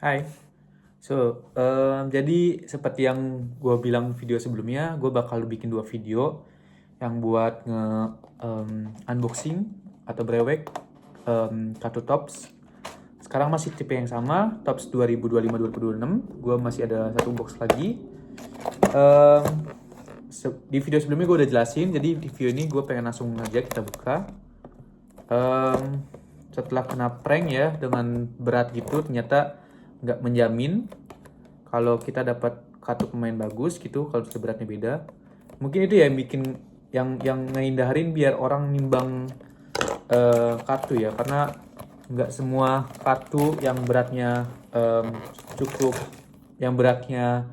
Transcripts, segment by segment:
Hai. Jadi seperti yang gue bilang video sebelumnya, gue bakal bikin 2 video yang buat unboxing atau brewek kartu Tops. Sekarang masih tipe yang sama, Tops 2025-2026. Gue masih ada satu box lagi. Em, di video sebelumnya gue udah jelasin, jadi di video ini gue pengen langsung aja kita buka. Em, Setelah kena prank ya dengan berat gitu, ternyata nggak menjamin kalau kita dapat kartu pemain bagus gitu kalau beratnya beda. Mungkin itu ya yang bikin yang ngehindarin biar orang nimbang kartu ya, karena nggak semua kartu yang beratnya cukup, yang beratnya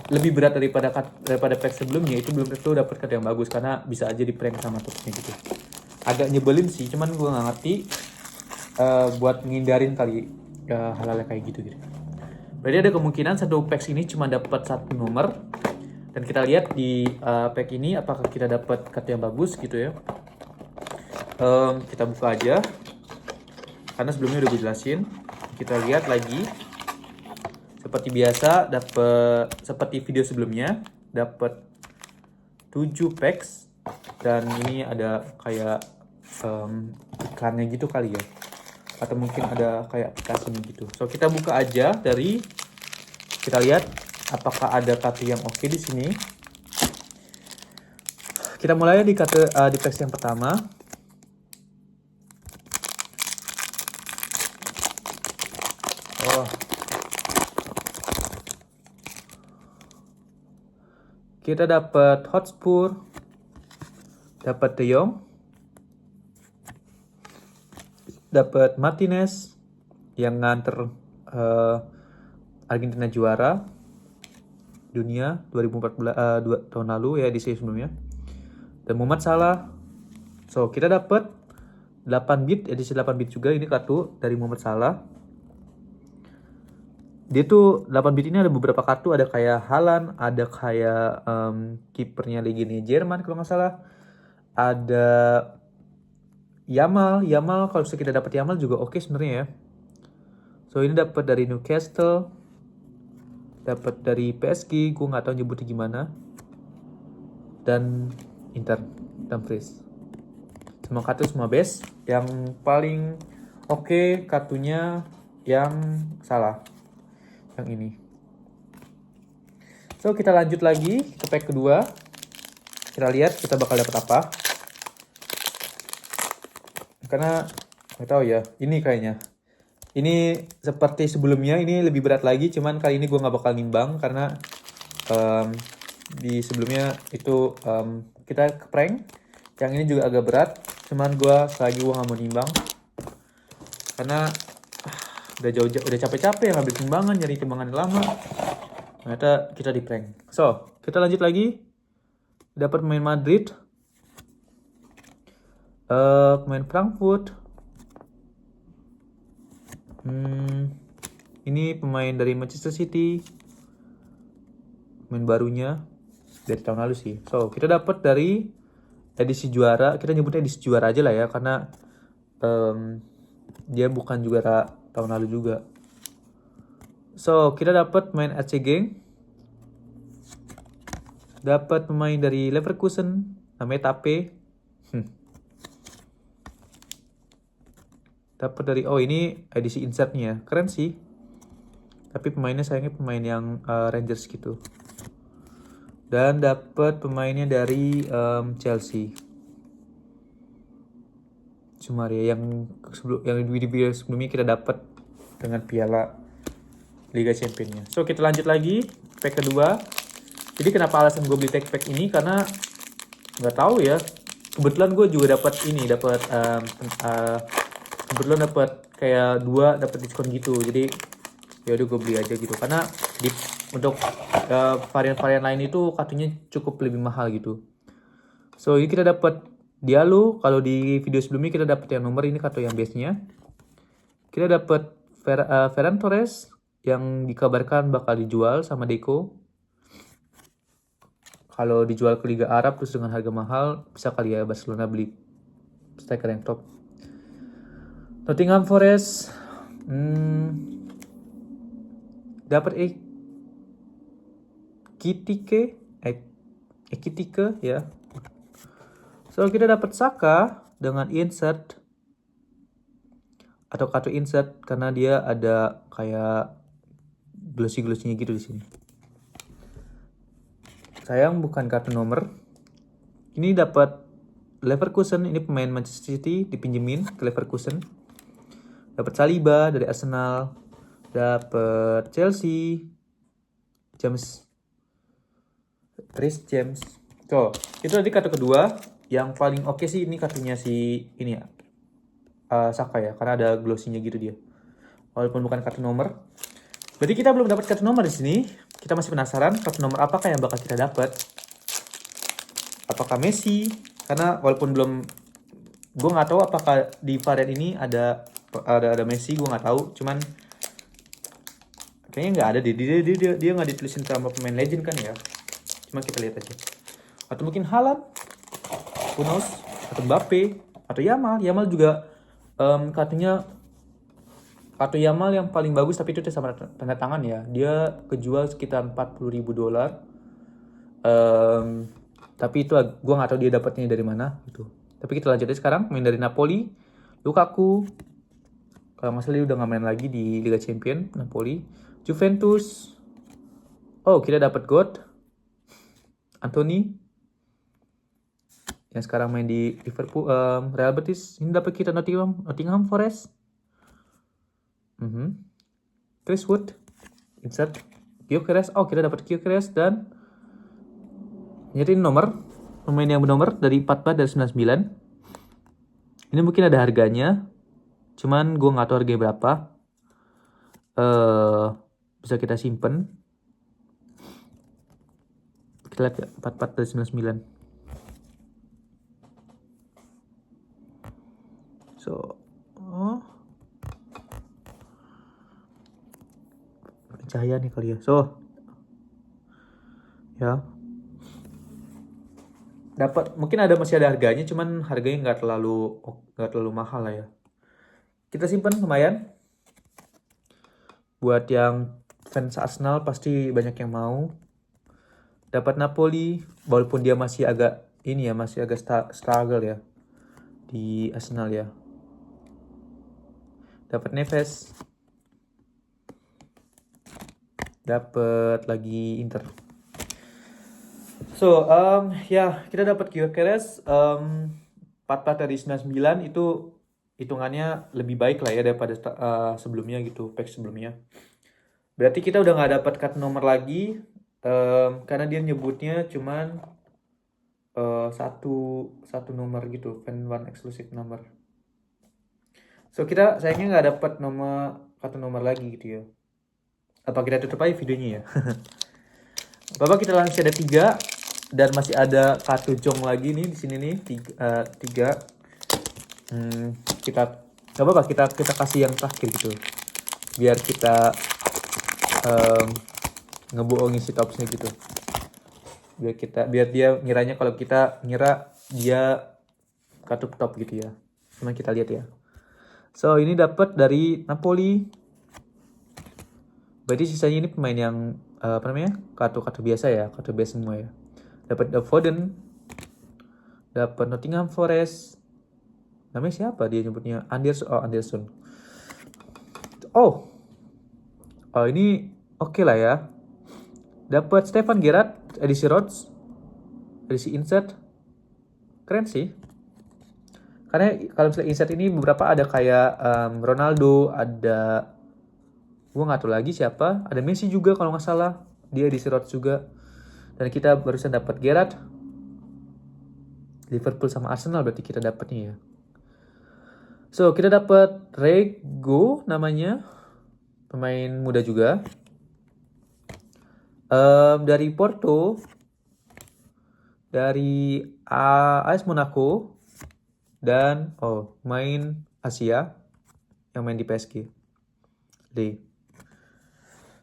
lebih berat daripada pack sebelumnya itu belum tentu dapat kartu yang bagus, karena bisa aja di prank sama topnya gitu. Agak nyebelin sih, cuman gue nggak ngerti, buat ngindarin kali hal-hal kayak gitu. Berarti ada kemungkinan satu pack ini cuma dapat satu nomor, dan kita lihat di pack ini apakah kita dapat kartu yang bagus gitu ya. Kita buka aja karena sebelumnya udah gue jelasin. Kita lihat lagi seperti biasa, dapat seperti video sebelumnya, dapat 7 packs, dan ini ada kayak iklannya gitu kali ya, atau mungkin ada kayak aplikasinya gitu. So kita buka aja dari, kita lihat apakah ada kartu yang oke di sini. Kita mulai di packs yang pertama. Oh, kita dapat Hotspur, dapat De Jong, dapat Martinez yang nganter Argentina juara dunia 2014 tahun lalu ya, di sesi sebelumnya, dan Muhammad Salah. So kita dapat 8 bit, edisi 8 bit juga ini kartu dari Muhammad Salah. Dia tuh 8 bit ini ada beberapa kartu, ada kayak Haaland, ada kayak kipernya Liga Jerman kalau nggak salah, ada Yamal kalau kita dapat Yamal juga oke sebenarnya ya. So ini dapat dari Newcastle, dapat dari PSG, gue nggak tahu nyebutnya gimana, dan Inter Dumfries. Semua kartu semua base. Yang paling oke kartunya yang Salah, yang ini. So kita lanjut lagi ke pack kedua. Kita lihat kita bakal dapat apa. Karena nggak tahu ya, ini kayaknya. Ini seperti sebelumnya, ini lebih berat lagi, cuman kali ini gue nggak bakal nimbang karena di sebelumnya itu kita ke prank. Yang ini juga agak berat, cuman gue nggak mau nimbang karena udah capek-capek ngambil timbangan, nyari timbangan lama. Ternyata kita di prank. So kita lanjut lagi. Dapat pemain Madrid, pemain Frankfurt. Ini pemain dari Manchester City, pemain barunya dari tahun lalu sih. So kita dapat dari edisi juara, kita nyebutnya edisi juara aja lah ya, karena dia bukan juara tahun lalu juga. So kita dapat pemain AC Genk, dapat pemain dari Leverkusen namanya Tape. Dapat dari, oh ini edisi insertnya, keren sih. Tapi pemainnya sayangnya pemain yang Rangers gitu. Dan dapat pemainnya dari Chelsea. Sumaria yang di video sebelumnya kita dapat dengan piala Liga Championnya. So kita lanjut lagi pack kedua. Jadi kenapa alasan gue beli pack ini, karena nggak tahu ya, kebetulan gue juga dapat ini, kebetulan dapat kayak 2 dapat diskon gitu. Jadi ya udah gue beli aja gitu, karena untuk varian-varian lain itu kartunya cukup lebih mahal gitu. So ini kita dapat Diallo. Kalau di video sebelumnya kita dapat yang nomor, ini kartu yang base-nya. Kita dapat Ferran Torres yang dikabarkan bakal dijual sama Deco. Kalau dijual ke Liga Arab terus dengan harga mahal, bisa kali ya Barcelona beli striker yang top. Nottingham Forest, dapat Ekitike ya. So kita dapat Saka dengan insert atau kartu insert karena dia ada kayak glossy-glossy-nya gitu di sini. Sayang bukan kartu nomor. Ini dapat Leverkusen, ini pemain Manchester City dipinjemin ke Leverkusen. Dapat Saliba dari Arsenal, dapat Chelsea, Chris James. So, itu tadi kartu kedua. Yang paling oke sih ini kartunya si ini ya. Saka ya, karena ada glossy-nya gitu dia. Walaupun bukan kartu nomor. Berarti kita belum dapat kartu nomor di sini. Kita masih penasaran kartu nomor apakah yang bakal kita dapat. Apakah Messi? Karena walaupun gue nggak tahu apakah di varian ini ada Messi, gue nggak tahu. Cuman kayaknya nggak ada. Dia nggak ditulisin sama pemain legend kan ya. Cuma kita lihat aja. Atau mungkin Haaland, who knows? Atau Mbappe, atau Yamal. Yamal juga kartu Yamal yang paling bagus, tapi itu sama tanda tangan ya. Dia kejual sekitar $40,000. Tapi itu gue nggak tahu dia dapatnya dari mana gitu. Tapi kita lanjut aja sekarang. Main dari Napoli, Lukaku. Kalau nggak salah dia udah nggak main lagi di Liga Champion Napoli. Juventus. Oh, kita dapat God, Anthony, yang sekarang main di Liverpool, Real Betis. Ini dapat kita Nottingham Forest. Chris Wood, insert. Gyökeres. Oh, kita dapat Gyökeres dan nyetin nomor pemain yang bernomor dari 44 dari 99. Ini mungkin ada harganya, cuman gue nggak tahu harganya berapa. Bisa kita simpen. Kita lihat ya, 44 dari 99. So, cahaya nih kali ya. So, ya. Mungkin masih ada harganya, cuman harganya nggak terlalu mahal lah ya. Kita simpan lumayan. Buat yang fans Arsenal pasti banyak yang mau. Dapat Napoli, walaupun dia masih agak struggle ya di Arsenal ya. Dapat Neves. Dapat lagi Inter. So, ya kita dapat Gyökeres 44 dari 99 itu hitungannya lebih baik lah ya daripada sebelumnya gitu, pack sebelumnya. Berarti kita udah nggak dapat kartu nomor lagi karena dia nyebutnya cuman satu nomor gitu, fan one exclusive number. So kita sayangnya nggak dapat kartu nomor lagi gitu ya. Apa kita tutup aja videonya ya? Bapak kita langsung ada 3. Dan masih ada kartu Jong lagi nih di sini nih 3. Kita nggak apa-apa, kita kasih yang terakhir gitu biar kita ngebohongin si topsnya gitu, biar dia ngiranya kalau kita ngira dia kartu top gitu ya. Cuman kita lihat ya. So ini dapat dari Napoli. Berarti sisanya ini pemain yang kartu biasa ya, kartu biasa semua ya. Dapat Foden, dapat Nottingham Forest. Namanya siapa dia nyebutnya? Anderson. Oh, ini oke lah ya. Dapat Stefan Gerrard, edisi Rhodes, edisi insert. Keren sih. Karena kalau misalnya insert ini beberapa ada kayak Ronaldo, ada gue nggak tahu lagi siapa, ada Messi juga kalau nggak salah, dia edisi Rhodes juga. Dan kita barusan dapat Gerrard, Liverpool sama Arsenal berarti kita dapatnya ya. So kita dapat Rego namanya, pemain muda juga. Dari Porto, dari AS Monaco, dan main Asia yang main di PSG.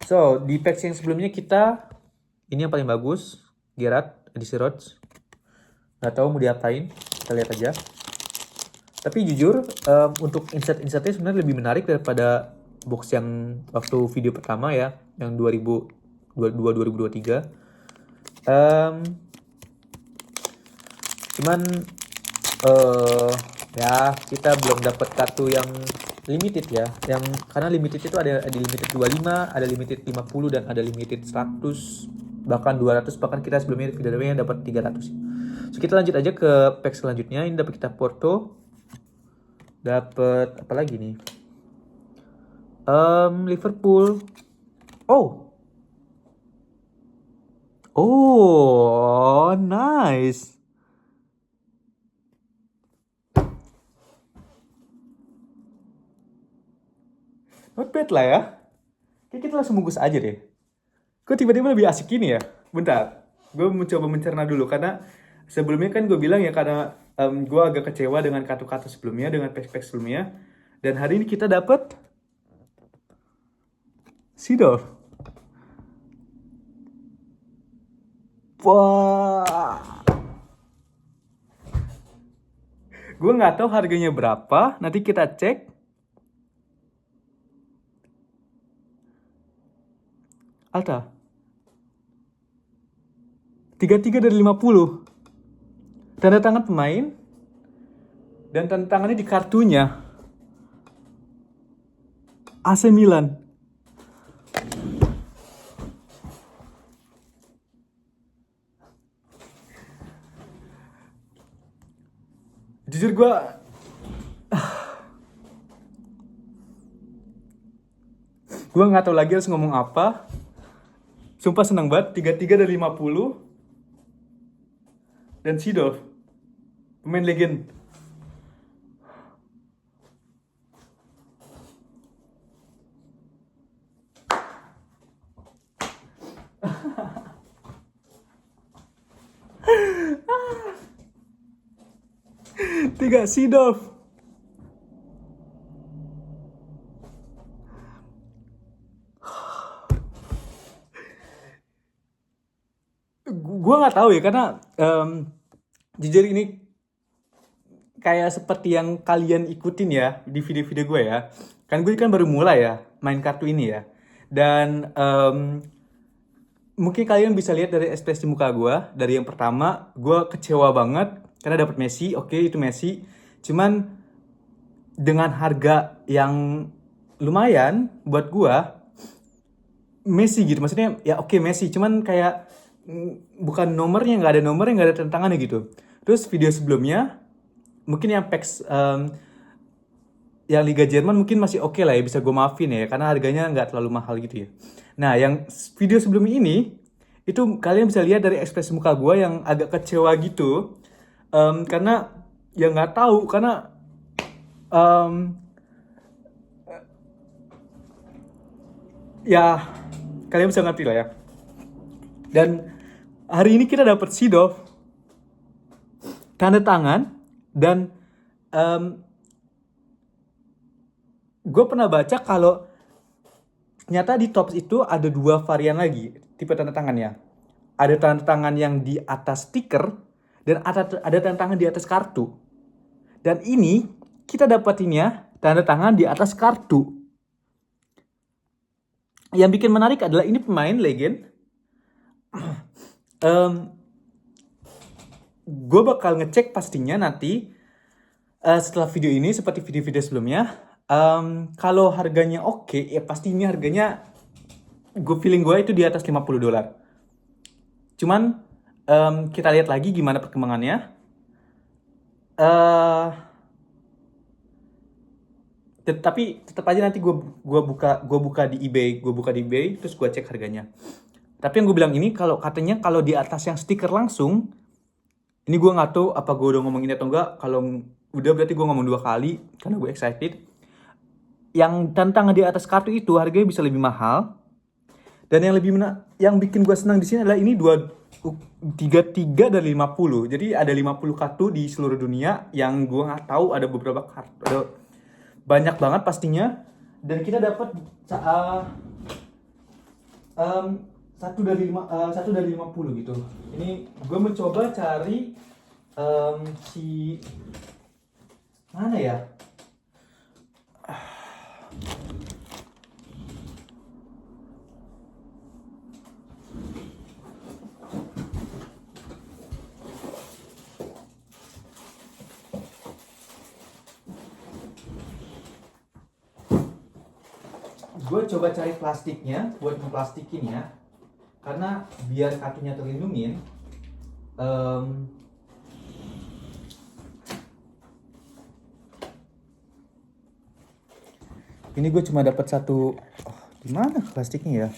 So di packs yang sebelumnya ini yang paling bagus, Gerrard edisi Rhodes. Nggak tahu mau diapain, kita lihat aja. Tapi jujur untuk insert-insertnya sebenarnya lebih menarik daripada box yang waktu video pertama ya. yang 2022-2023. Cuman ya kita belum dapat kartu yang limited ya. Yang karena limited itu ada limited 25, ada limited 50 dan ada limited 100 bahkan 200, bahkan kita sebelumnya videonya dapat 300. So kita lanjut aja ke pack selanjutnya. Ini dapat kita Porto. Dapat apa lagi nih? Liverpool. Oh, nice. Not bad lah ya. Kayak kita langsung bungkus aja deh. Kok tiba-tiba lebih asik gini ya? Bentar, gue mencoba mencerna dulu. Karena sebelumnya kan gue bilang ya, karena gue agak kecewa dengan kartu-kartu sebelumnya, dengan pack-pack sebelumnya. Dan hari ini kita dapat Seedorf. Wah. Gue nggak tahu harganya berapa. Nanti kita cek. Alta. 33 dari 50. Tanda tangan pemain. Dan tanda tangannya di kartunya. AC Milan. Jujur gue nggak tahu lagi harus ngomong apa. Sumpah senang banget. 33 dari 50. Dan Seedorf, pemain legend. Tiga Seedorf. Gue nggak tahu ya, karena jujur ini kayak seperti yang kalian ikutin ya di video-video gue ya. Kan gue kan baru mulai ya main kartu ini ya. Dan mungkin kalian bisa lihat dari ekspresi muka gue. Dari yang pertama, gue kecewa banget karena dapat Messi. Oke, itu Messi. Cuman dengan harga yang lumayan buat gue, Messi gitu. Maksudnya ya oke, Messi. Cuman kayak bukan nomornya, nggak ada nomornya, nggak ada tantangannya gitu. Terus video sebelumnya, mungkin yang packs yang Liga Jerman mungkin masih oke lah ya, bisa gue maafin ya, karena harganya nggak terlalu mahal gitu ya. Nah, yang video sebelum ini, itu kalian bisa lihat dari ekspresi muka gue yang agak kecewa gitu. Karena ya nggak tahu, karena ya kalian bisa ngerti lah ya. Dan hari ini kita dapat Seedorf, tanda tangan, dan gue pernah baca kalau ternyata di Topps itu ada 2 varian lagi tipe tanda tangannya. Ada tanda tangan yang di atas stiker dan ada tanda tangan di atas kartu. Dan ini kita dapatinnya tanda tangan di atas kartu. Yang bikin menarik adalah ini pemain legend. Gue bakal ngecek pastinya nanti setelah video ini, seperti video-video sebelumnya. Kalau harganya oke, ya pasti ini harganya, gue feeling gue itu di atas $50. Cuman kita lihat lagi gimana perkembangannya. Tapi tetap aja nanti gue buka di eBay, terus gue cek harganya. Tapi yang gue bilang ini, kalau katanya kalau di atas yang stiker langsung, ini gue nggak tahu apa gue udah ngomong ini atau enggak. Kalau udah berarti gue ngomong 2 kali karena gue excited. Yang tantangan di atas kartu itu harganya bisa lebih mahal. Dan yang bikin gue senang di sini adalah ini 33 dari 50. Jadi ada 50 kartu di seluruh dunia yang gue nggak tahu, ada beberapa kartu, ada banyak banget pastinya. Dan kita dapat 1 dari 50 gitu. Ini gue mencoba cari si mana ya? gue coba cari plastiknya buat ngeplastikin ya, karena biar kartunya terlindungin. Ini gue cuma dapat satu. Gimana plastiknya ya?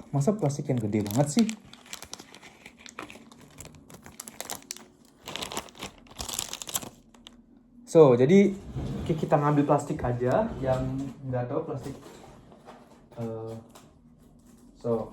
Masa plastik yang gede banget sih? So, jadi kita ngambil plastik aja yang nggak tahu plastik. So,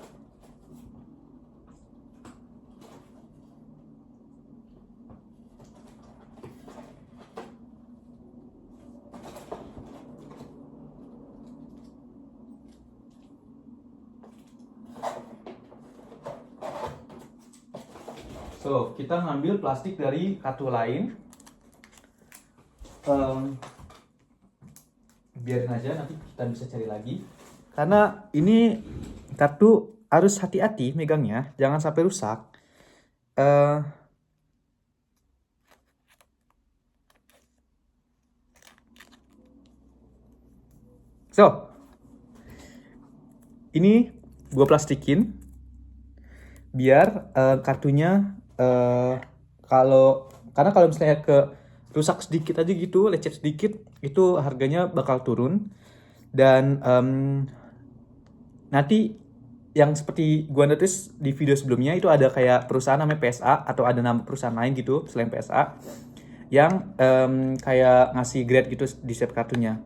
kita ngambil plastik dari kartu lain. Biarin aja, nanti kita bisa cari lagi. Karena ini kartu harus hati-hati megangnya, jangan sampai rusak. Ini gue plastikin biar kartunya karena kalau misalnya rusak sedikit aja gitu, lecet sedikit, itu harganya bakal turun. Dan nanti yang seperti gua notice di video sebelumnya, itu ada kayak perusahaan namanya PSA atau ada nama perusahaan lain gitu selain PSA yang kayak ngasih grade gitu di setiap kartunya.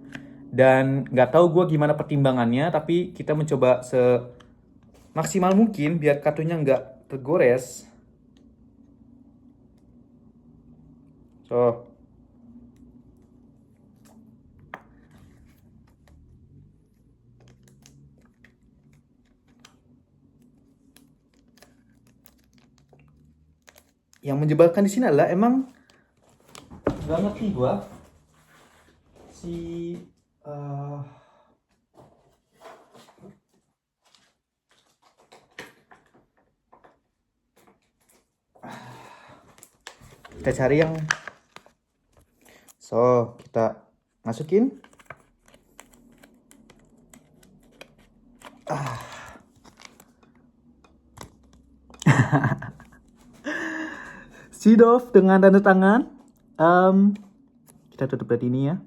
Dan nggak tahu gue gimana pertimbangannya, tapi kita mencoba semaksimal mungkin biar kartunya nggak tergores. So, yang menjebalkan di sini adalah emang nggak ngerti gue kita cari yang kita masukin. Seed off dengan tanda tangan. Kita tutup dari ini ya.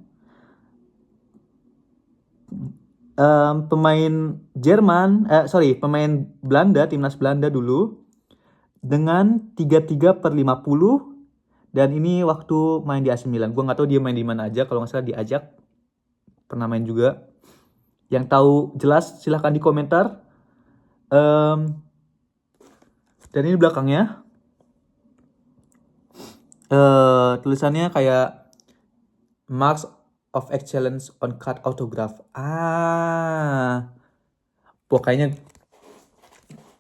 Pemain pemain Belanda, timnas Belanda dulu dengan 33/50. Dan ini waktu main di AC Milan. Gue nggak tahu dia main di mana aja. Kalau nggak salah di Ajax pernah main juga. Yang tahu jelas silahkan di komentar. Dan ini belakangnya. Tulisannya kayak Marks of Excellence on Card Autograph. Pokoknya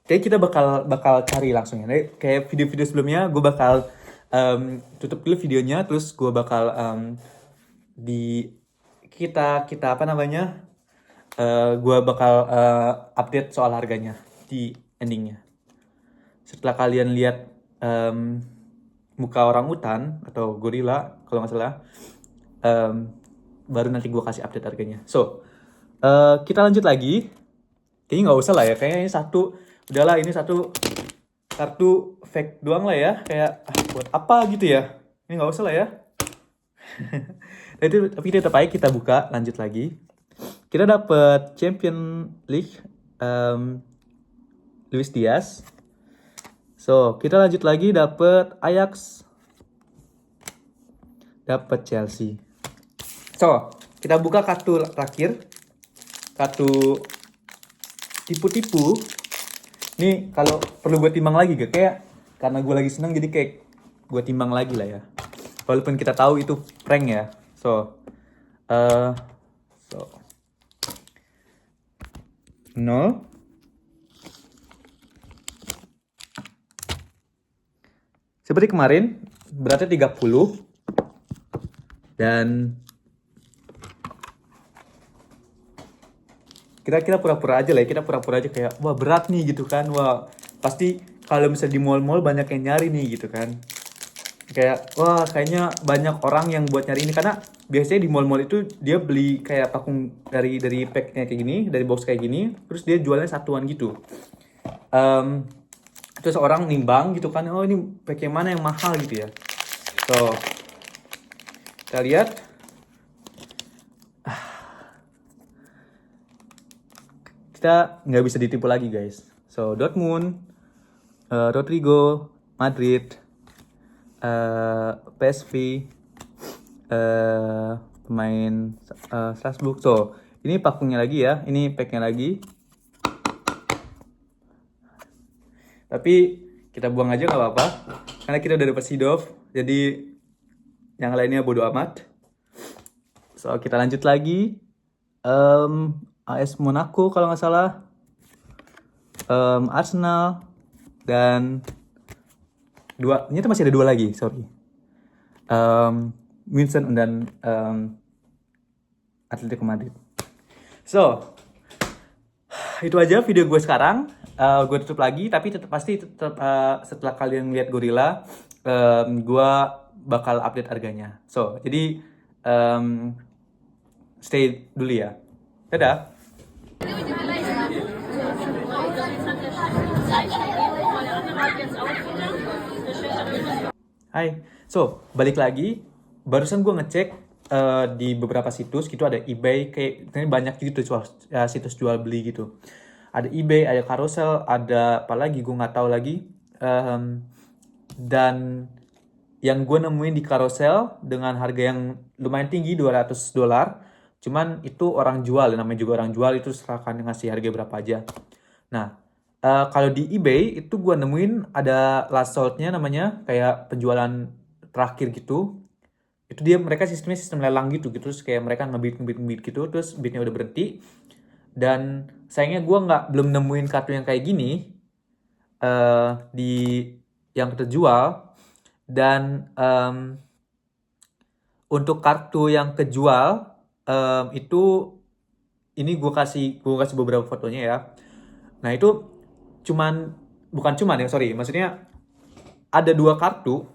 kayak kita bakal cari langsung ya. Kayak video-video sebelumnya, gue bakal tutup dulu videonya, terus gue bakal kita apa namanya, gue bakal update soal harganya di endingnya. Setelah kalian lihat muka orang utan atau gorila kalau nggak salah, baru nanti gue kasih update harganya. So, kita lanjut lagi. Kayaknya nggak usah lah ya, kayaknya ini udahlah, ini satu kartu fake doang lah ya, kayak buat apa gitu ya, ini nggak usah lah ya. Tapi tetap aja kita buka, lanjut lagi. Kita dapet Champion League Luis Diaz. So, kita lanjut lagi, dapet Ajax, dapet Chelsea. So, kita buka kartu terakhir, kartu tipu-tipu. Ini kalau perlu gue timbang lagi gak? Kayak karena gue lagi seneng jadi kayak gue timbang lagi lah ya. Walaupun kita tahu itu prank ya. So 0. Seperti kemarin beratnya 30. Dan kita pura-pura aja lah ya, kita pura-pura aja kayak wah berat nih gitu kan, wah pasti kalau misalnya di mall-mall banyak yang nyari nih gitu kan. Kayak wah kayaknya banyak orang yang buat nyari ini, karena biasanya di mall-mall itu dia beli kayak packung dari packnya kayak gini, dari box kayak gini, terus dia jualnya satuan gitu. Em, Terus orang nimbang gitu kan, oh ini pack yang mana yang mahal gitu ya. So kita lihat, kita nggak bisa ditipu lagi guys. So Dortmund, Rodrigo, Madrid, PSV, pemain Strasbourg. So ini pakungnya lagi ya, ini packnya lagi. Tapi kita buang aja nggak apa-apa, karena kita udah dapet Seedorf, jadi yang lainnya bodo amat. So kita lanjut lagi. AS Monaco kalau nggak salah, Arsenal, dan ini tuh masih ada 2 lagi, sorry. München dan Atletico Madrid. So itu aja video gue sekarang. Gue tutup lagi, tapi pasti tetap setelah kalian lihat Gorilla, gue bakal update harganya. So jadi stay dulu ya. Dadah. Hai, so balik lagi. Barusan gue ngecek di beberapa situs gitu, ada eBay, kayak ini banyak gitu situs jual beli gitu. Ada eBay, ada Carousel, ada apa lagi gue nggak tahu lagi. Dan yang gue nemuin di Carousel dengan harga yang lumayan tinggi, $200. Cuman itu orang jual, namanya juga orang jual, itu serahkan ngasih harga berapa aja. Nah, kalau di eBay itu gue nemuin ada last sold-nya, namanya kayak penjualan terakhir gitu. Itu mereka sistemnya sistem lelang gitu, terus kayak mereka ngebid gitu, terus bidnya udah berhenti. Dan sayangnya gue belum nemuin kartu yang kayak gini di yang terjual. Dan untuk kartu yang kejual itu ini gue kasih beberapa fotonya ya. Nah itu bukan cuman ya, sorry, maksudnya ada 2 kartu,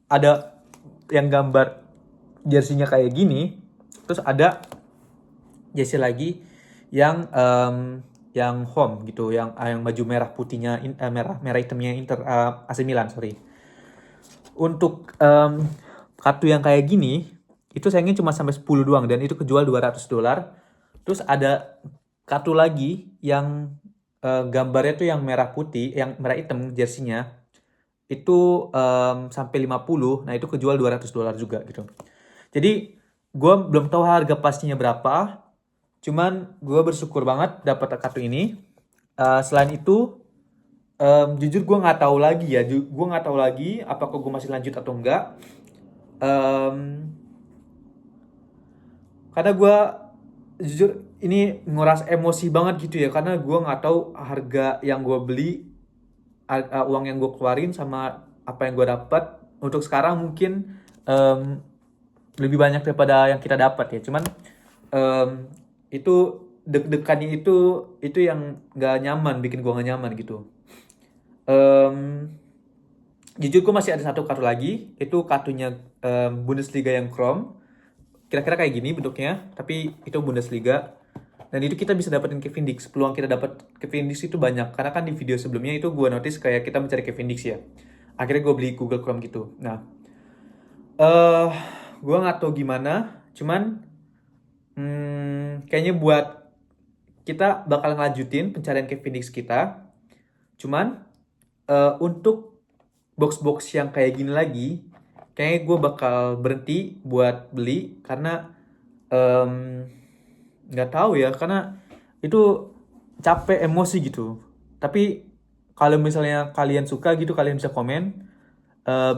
ada yang gambar jersinya kayak gini, terus ada jersey lagi yang home gitu, yang baju merah putihnya, merah hitamnya Inter, AC Milan, sorry. Untuk kartu yang kayak gini itu sayangnya cuma sampai 10 doang, dan itu kejual $200. Terus ada kartu lagi yang gambarnya tuh yang merah putih, yang merah hitam jersinya itu sampai 50. Nah itu kejual $200 juga gitu. Jadi gue belum tahu harga pastinya berapa, cuman gue bersyukur banget dapat kartu ini. Selain itu jujur gue nggak tahu lagi ya, gue nggak tahu lagi apakah gue masih lanjut atau enggak. Karena gue jujur ini nguras emosi banget gitu ya, karena gue nggak tahu harga yang gue beli, uang yang gue keluarin sama apa yang gue dapat. Untuk sekarang mungkin lebih banyak daripada yang kita dapat ya, cuman itu deg-degannya itu yang nggak nyaman, bikin gue nggak nyaman gitu. Jujur gue masih ada 1 kartu lagi, itu kartunya Bundesliga yang Chrome. Kira-kira kayak gini bentuknya, tapi itu Bundesliga. Dan itu kita bisa dapetin Kevin Dix. Peluang kita dapat Kevin Dix itu banyak, karena kan di video sebelumnya itu gue notice kayak kita mencari Kevin Dix ya. Akhirnya gue beli Google Chrome gitu. Nah, gue nggak tahu gimana, cuman kayaknya buat kita bakal ngelanjutin pencarian Kevin Dix kita. Cuman untuk box-box yang kayak gini lagi, kayaknya gue bakal berhenti buat beli, karena nggak tahu ya, karena itu capek, emosi gitu. Tapi kalau misalnya kalian suka gitu, kalian bisa komen.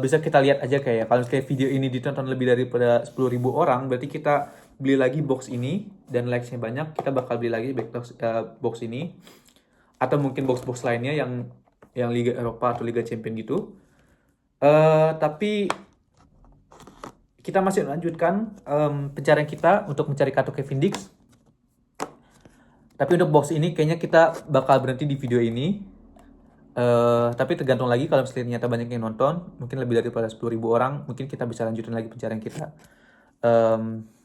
Bisa kita lihat aja kayak kalau kayak video ini ditonton lebih daripada 10.000 orang, berarti kita beli lagi box ini dan likes-nya banyak, kita bakal beli lagi box ini, atau mungkin box-box lainnya yang Liga Eropa atau Liga Champion gitu. Tapi kita masih melanjutkan pencarian kita untuk mencari kartu Kevin Dix. Tapi untuk box ini kayaknya kita bakal berhenti di video ini. Tapi tergantung lagi kalau misalnya ternyata banyak yang nonton, mungkin lebih daripada 10.000 orang, mungkin kita bisa lanjutin lagi pencarian kita.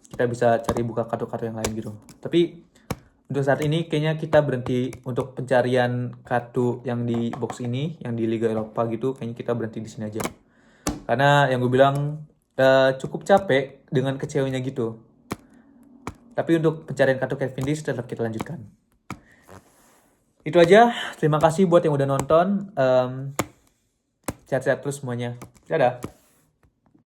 Kita bisa cari buka kartu-kartu yang lain gitu. Tapi untuk saat ini kayaknya kita berhenti untuk pencarian kartu yang di box ini, yang di Liga Eropa gitu, kayaknya kita berhenti di sini aja. Karena yang gue bilang cukup capek dengan kecewanya gitu. Tapi untuk pencarian kartu Kevin Diaz tetap kita lanjutkan. Itu aja. Terima kasih buat yang udah nonton. Sehat-sehat terus semuanya. Dadah.